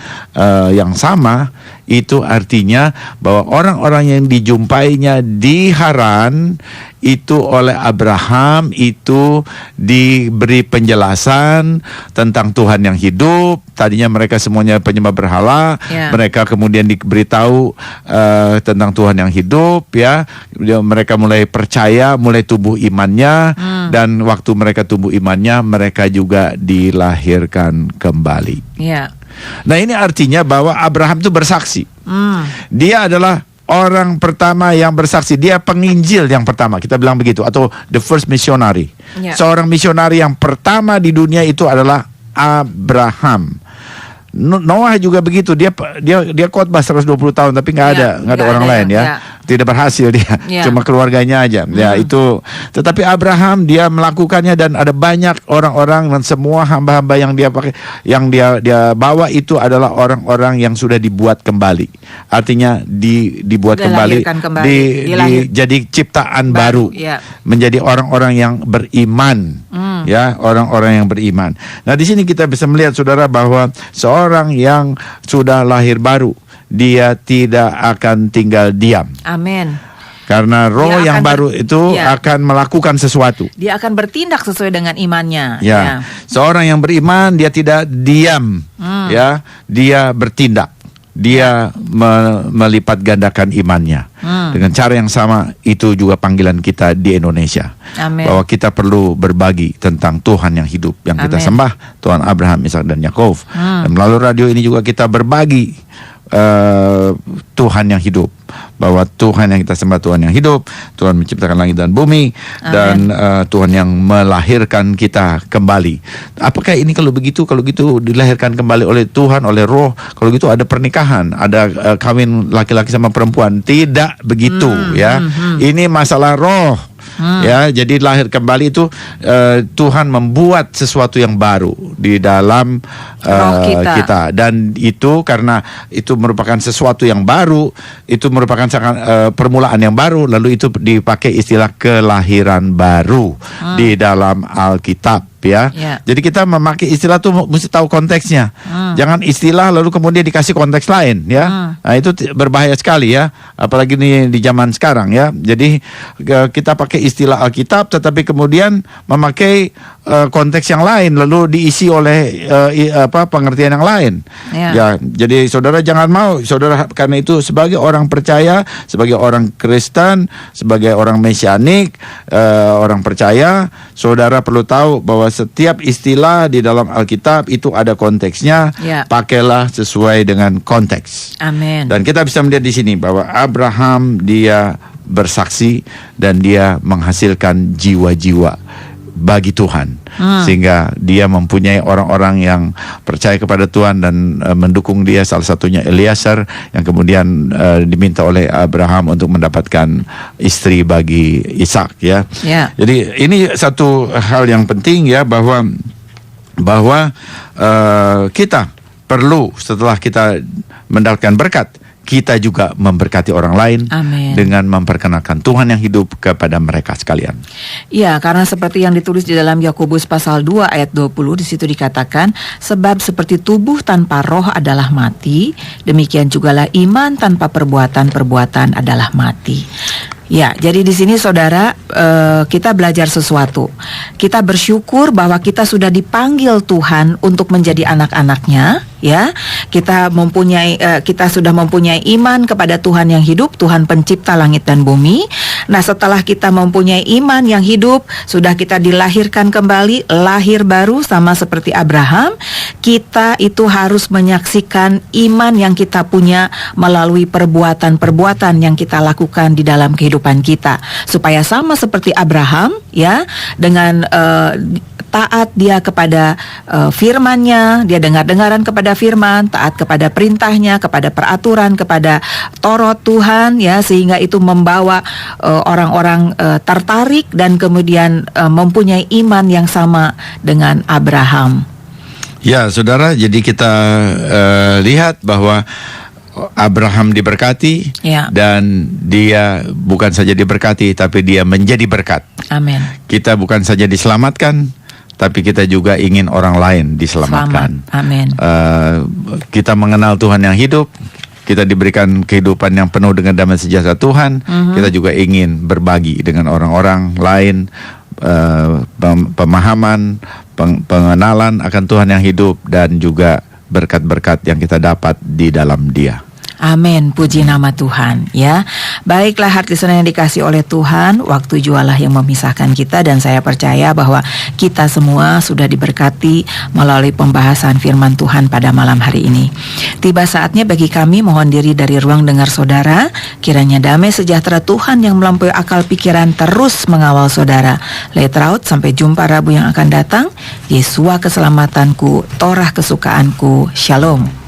yang sama, itu artinya bahwa orang-orang yang dijumpainya di Haran itu oleh Abraham itu diberi penjelasan tentang Tuhan yang hidup. Tadinya mereka semuanya penyembah berhala, mereka kemudian diberitahu tentang Tuhan yang hidup, ya. Mereka mulai percaya, mulai tumbuh imannya, dan waktu mereka tumbuh imannya, mereka juga dilahirkan kembali. Nah, ini artinya bahwa Abraham itu bersaksi. Dia adalah orang pertama yang bersaksi. Dia penginjil yang pertama, kita bilang begitu, atau the first missionary. Seorang misionari yang pertama di dunia itu adalah Abraham. Noah juga begitu, dia khotbah 120 tahun tapi nggak ada orang lain, ya. Tidak berhasil dia, cuma keluarganya aja. Ya, itu. Tetapi Abraham dia melakukannya, dan ada banyak orang-orang dan semua hamba-hamba yang dia pakai, yang dia bawa itu adalah orang-orang yang sudah dibuat kembali. Artinya dibuat kembali, jadi ciptaan baru. Menjadi orang-orang yang beriman. Ya, orang-orang yang beriman. Nah, di sini kita bisa melihat, saudara, bahwa seorang yang sudah lahir baru, dia tidak akan tinggal diam. Amin. Karena roh yang baru itu akan melakukan sesuatu. Dia akan bertindak sesuai dengan imannya. Seorang yang beriman dia tidak diam, ya, dia bertindak. Dia melipat gandakan imannya. Dengan cara yang sama, itu juga panggilan kita di Indonesia. Amen. Bahwa kita perlu berbagi tentang Tuhan yang hidup, yang kita sembah, Tuhan Abraham, Ishak, dan Yakov. Dan melalui radio ini juga kita berbagi Tuhan yang hidup, bahwa Tuhan yang kita sembah Tuhan yang hidup, Tuhan menciptakan langit dan bumi. Amen. Dan Tuhan yang melahirkan kita kembali. Apakah ini kalau begitu dilahirkan kembali oleh Tuhan, oleh Roh, kalau gitu ada pernikahan, ada kawin laki-laki sama perempuan? Tidak begitu, ya. Ini masalah roh. Ya, jadi lahir kembali itu Tuhan membuat sesuatu yang baru di dalam kita, dan itu karena itu merupakan sesuatu yang baru, itu merupakan permulaan yang baru, lalu itu dipakai istilah kelahiran baru di dalam Alkitab. Ya. Jadi kita memakai istilah tuh mesti tahu konteksnya. Jangan istilah lalu kemudian dikasih konteks lain, ya. Nah, itu berbahaya sekali, ya. Apalagi di zaman sekarang, ya. Jadi kita pakai istilah Alkitab tetapi kemudian memakai konteks yang lain lalu diisi oleh pengertian yang lain. Ya, jadi saudara jangan mau, saudara, karena itu sebagai orang percaya, sebagai orang Kristen, sebagai orang mesianik, orang percaya, saudara perlu tahu bahwa setiap istilah di dalam Alkitab itu ada konteksnya. Pakailah sesuai dengan konteks. Amin. Dan kita bisa melihat di sini bahwa Abraham dia bersaksi dan dia menghasilkan jiwa-jiwa bagi Tuhan, sehingga dia mempunyai orang-orang yang percaya kepada Tuhan dan mendukung dia. Salah satunya Eliezer yang kemudian diminta oleh Abraham untuk mendapatkan istri bagi Ishak, ya. Jadi ini satu hal yang penting, ya, bahwa kita perlu setelah kita mendapatkan berkat, kita juga memberkati orang lain. Amen. Dengan memperkenalkan Tuhan yang hidup kepada mereka sekalian. Ya, karena seperti yang ditulis di dalam Yakobus pasal 2 ayat 20, di situ dikatakan, sebab seperti tubuh tanpa roh adalah mati, demikian jugalah iman tanpa perbuatan adalah mati. Ya, jadi di sini saudara, kita belajar sesuatu. Kita bersyukur bahwa kita sudah dipanggil Tuhan untuk menjadi anak-anaknya, ya. Kita sudah mempunyai iman kepada Tuhan yang hidup, Tuhan pencipta langit dan bumi. Nah, setelah kita mempunyai iman yang hidup, sudah kita dilahirkan kembali, lahir baru sama seperti Abraham. Kita itu harus menyaksikan iman yang kita punya melalui perbuatan-perbuatan yang kita lakukan di dalam kehidupan kita, supaya sama seperti Abraham, ya, dengan taat dia kepada firman-Nya, dia dengar-dengaran kepada firman, taat kepada perintahnya, kepada peraturan, kepada Torah Tuhan, ya, sehingga itu membawa orang-orang tertarik dan kemudian mempunyai iman yang sama dengan Abraham. Ya, saudara, jadi kita lihat bahwa Abraham diberkati, dan dia bukan saja diberkati tapi dia menjadi berkat. Amin. Kita bukan saja diselamatkan, tapi kita juga ingin orang lain diselamatkan. Amin. Kita mengenal Tuhan yang hidup, kita diberikan kehidupan yang penuh dengan damai sejahtera Tuhan, kita juga ingin berbagi dengan orang-orang lain pemahaman, pengenalan akan Tuhan yang hidup, dan juga berkat-berkat yang kita dapat di dalam Dia. Amin, puji nama Tuhan ya. Baiklah hati listener yang dikasih oleh Tuhan, waktu jualah yang memisahkan kita, dan saya percaya bahwa kita semua sudah diberkati melalui pembahasan firman Tuhan pada malam hari ini. Tiba saatnya bagi kami mohon diri dari ruang dengar saudara. Kiranya damai sejahtera Tuhan yang melampaui akal pikiran terus mengawal saudara. Letraut, sampai jumpa Rabu yang akan datang. Yesua keselamatanku, Torah kesukaanku. Shalom.